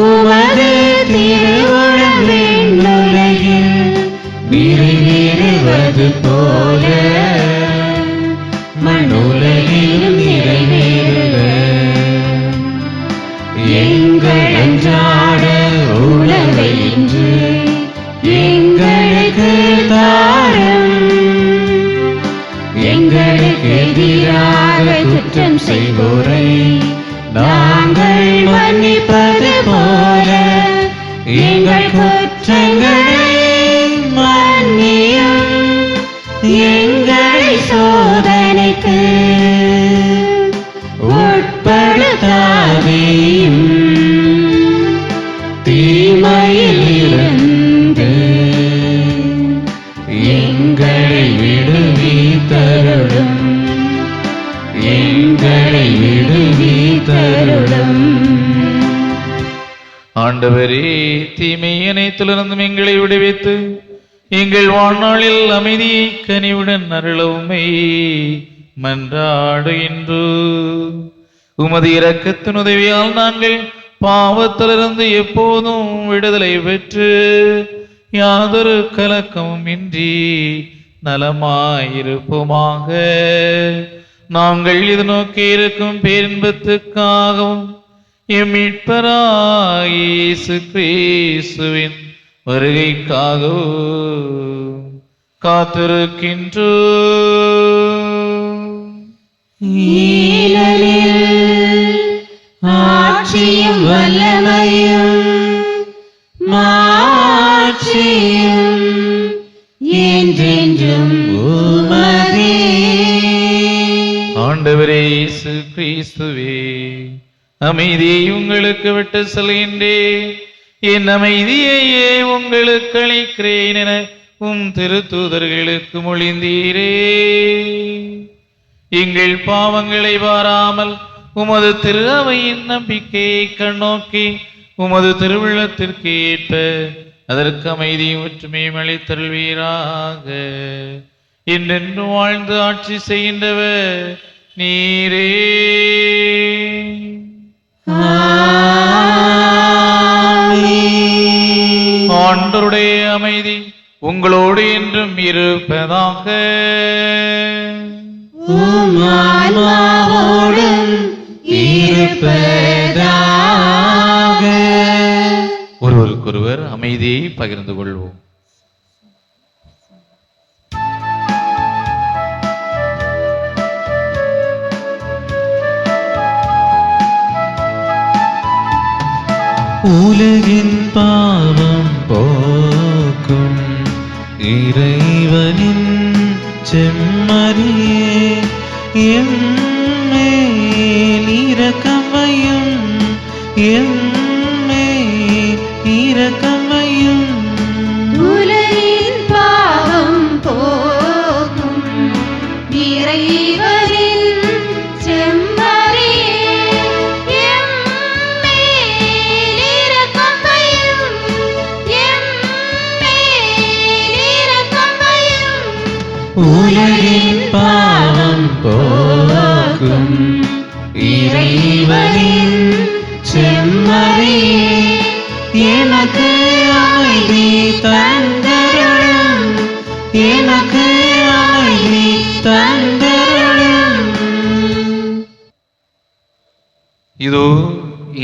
உமது திருவுளம் விண்ணுலகில் நிறைவேறுவது போல மண்ணுலகிலும் நிறைவேறுக. எங்கள் அன்றாட உணவை இன்று எங்களுக்கு தாரும். எங்களுக்கு எதிராக குற்றம் செய்வோரை நாங்கள் மன்னிப்பது போல எங்கள் குற்றங்களை மன்னியும். எங்களை சோதனைக்கு உட்படுத்தாதேயும், தீமையில் இருந்து எங்களை விடுவித்தருளும். எங்களை விடுவித்தருளும். ஆண்டவரே, தீமை அனைத்திலிருந்தும் எங்களை விடுவித்து எங்கள் வாழ்நாளில் அமைதியை கனிவுடன் அருளவுமை மன்றாடுகின்றோம். உமது இரக்கத்தின் உதவியால் நாங்கள் பாவத்திலிருந்து எப்போதும் விடுதலை பெற்று யாதொரு கலக்கமும் இன்றி நலமாயிருப்போமாக. நாங்கள் இது நோக்கி இருக்கும் பேரின்பத்துக்காகவும் எம் மீட்பராகிய இயேசு கிறிஸ்துவின் வருகைக்காகவும் காத்திருக்கின்றோம். ஆட்சியும் வல்லமையும் மாட்சியும் என்றென்றும் உமதே. ஆண்டவரே இயேசு கிறிஸ்துவே, அமைதியை உங்களுக்கு விட்டு செல்கின்றேன், என் அமைதியையே உங்களுக்கு அளிக்கிறேன் என உம் திருத்தூதர்களுக்கு மொழிந்தீரே. எங்கள் பாவங்களை வாராமல் உமது திரு அவையின் நம்பிக்கையை கண்ணோக்கி உமது திருவிழத்திற்கு ஏற்ப அதற்கு அமைதியும் ஒற்றுமையும் அளித்தருள்வீராக. என்றென்று வாழ்ந்து ஆட்சி செய்கின்றவர் நீரே. ஆண்டவருடைய அமைதி உங்களோடு என்றும் இருப்பதாக. உம் ஆன்மாவோடும் இருப்பதாக. ஒருவருக்கொருவர் அமைதியை பகிர்ந்து கொள்வோம். உலகின் பாவம் போக்கும் இறைவனின் செம்மறியே, எம்மேல் இரக்கம் வையும், எம்மேல் இரக்கம் வையும். உலகின் பாவம் போக்கும் இறைவனின் செம்மறியே, எம்மேல் இரக்கம் வையும், எம்மேல் இரக்கம் வையும். உலகின் பாவம் போக்கும் இறைவனின் செம்மறியே, எனக்கு அமைதி தந்தருளும், எனக்கு அமைதி தந்தருளும். இதோ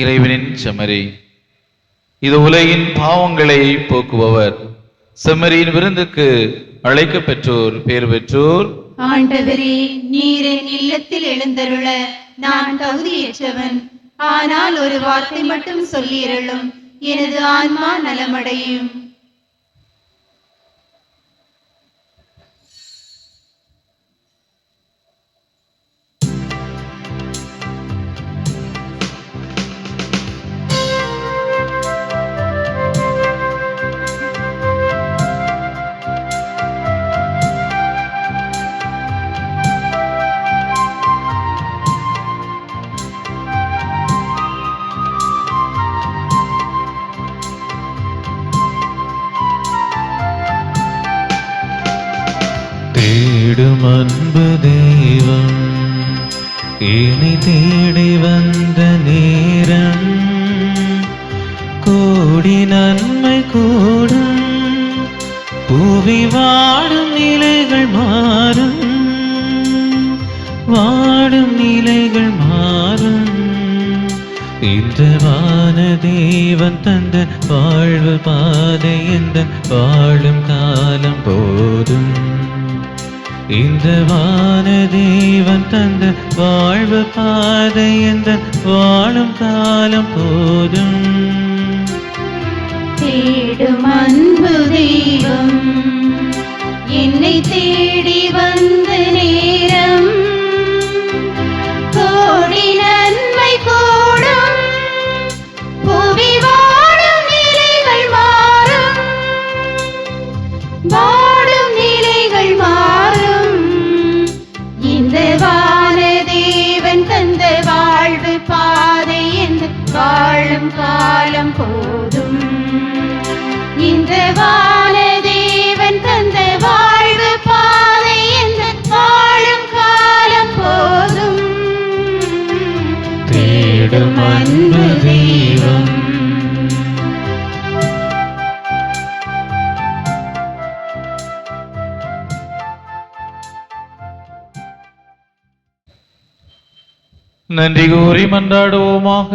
இறைவனின் செம்மறி, இது உலகின் பாவங்களை போக்குபவர். செம்மறியின் விருந்துக்கு அழைக்க பெற்றோர் பேர் பெற்றோர். ஆண்டவரே, நீர் என் இல்லத்தில் எழுந்தருள நான் தகுதியற்றவன். ஆனால் ஒரு வார்த்தை மட்டும் சொல்லியருளும், எனது ஆன்மா நலமடையும். தேடும் அன்பு தெய்வம் இனி தேடி வந்த நேரம், கோடி நன்மை கூடும், புவி வாடும் நிலைகள் மாறும், வாடும் நிலைகள் மாறும். இந்த வான தேவன் தந்த வாழ்வு பாதை எந்த வாழும் காலம் போதும். இந்த வான தேவன் தந்த வாழ்வு பாதை எந்த வாழும் காலம் போதும். தேடும் அன்பு தெய்வம் என்னை தேடி வந்த நேரம், கோடி நன்மை கூடும், புவி வாடும் நிலைகள் மாறும், வாடும் நிலைகள் மாறும். இந்த வான தேவன் தந்த வாழ்வு பாதை எந்த வாழும் காலம் போதும். இந்த வான தேவன் தந்த வாழ்வு பாதை எந்த வாழும் காலம் போதும். தேடும் அன்பு தெய்வம் நன்றி கூறி மன்றாடுவோமாக.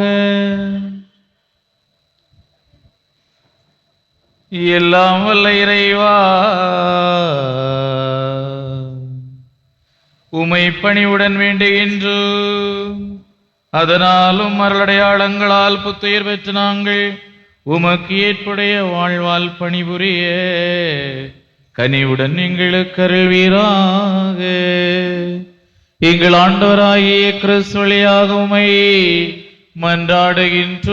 எல்லாம் வல்ல இறைவா, உமை பணிவுடன் வேண்டுகின்றோம். அதனாலும் அருளடையாளங்களால் புத்துயிர் பெற்று நாங்கள் உமக்கு ஏற்புடைய வாழ்வால் பணிபுரிய கனிவுடன் எங்களுக்கு அருள்வீராக. எங்கள் ஆண்டவராகிய கிறிஸ்து வழியாக உமை மன்றாடுகின்றோம்.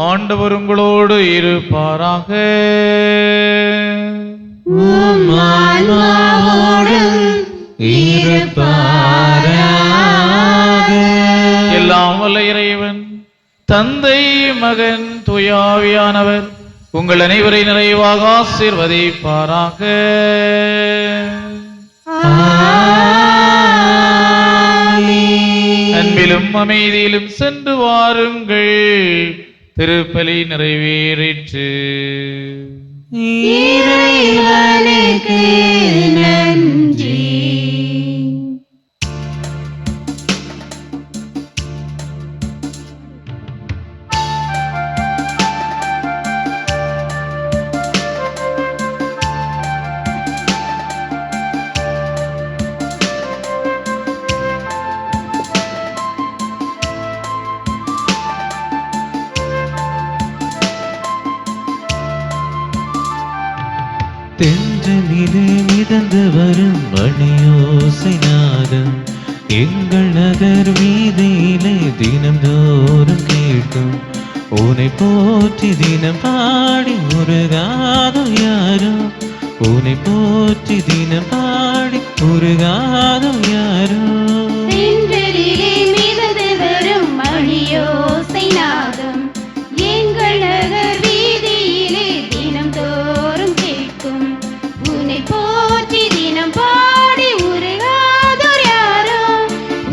ஆண்டவர் உங்களோடு இருப்பாராக. உம் ஆன்மாவோடும் இருப்பாராக. எல்லாம் வல்ல இறைவன் தந்தை, மகன், தூய ஆவியானவர் உங்கள் அனைவரை நிறைவாக ஆசீர்வதிப்பாராக. ஆமென். அன்பில் அன்பிலும் அமைதியிலும் சென்று வாருங்கள். திருப்பலி நிறைவேறிற்று. இறைவனுக்கு நன்றி. தென்றலிலே மிதந்து வரும் மணியோசை நாதம் எங்கள் நகர் வீதியிலே தினம்தோறும் கேட்கும். உன்னை போற்றி தினம் பாடி உருகாதோ யாரோ, உன்னை போற்றி தினம் பாடி உருகாதோ யாரோ. தென்றலிலே மிதந்து வரும் மணியோசை நாதம் எங்கள் நகர் வீதியிலே தினம்தோறும் கேட்கும். உன்னை போற்றி தினம் பாடி உருகாதோர் யாரோ,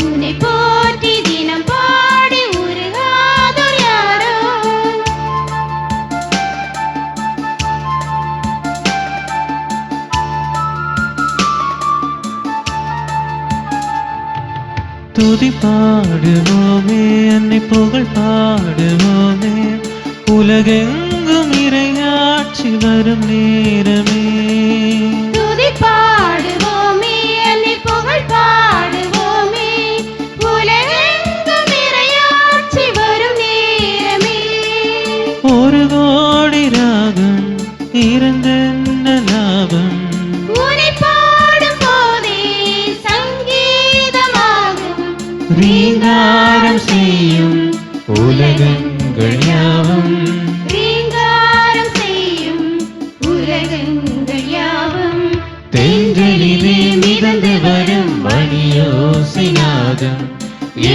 உன்னை போற்றி தினம் பாடி உருகாதோர் யாரோ. துதி பாடுவோமே, அன்னை புகழ் பாடுவோமே, உலகெங்கும் இறையாட்சி வரும் நேரமே. துதி பாடுவோமே, அன்னை புகழ் பாடுவோமே, உலகெங்கும் இறையாட்சி வரும் நேரமே. ஒரு கோடி ராகம் இருந்தென்ன லாபம், உன்னை பாடும் போதே சங்கீதமாகும். ரீங்காரம் செய்யும் உலகங்கள் யாவும், ரீங்காரம் செய்யும் உலகங்கள் யாவும். தென்றலிலே மிதந்து வரும் மணியோசை நாதம்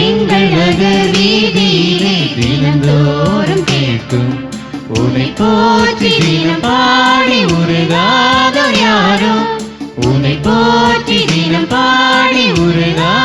எங்கள் நகர் வீதியிலே தினந்தோறும் கேட்கும். உன்னை போற்றி தினம் பாடி உருகாதோ யாரோ, உன்னை போற்றி தினம் பாடி உருகாதோ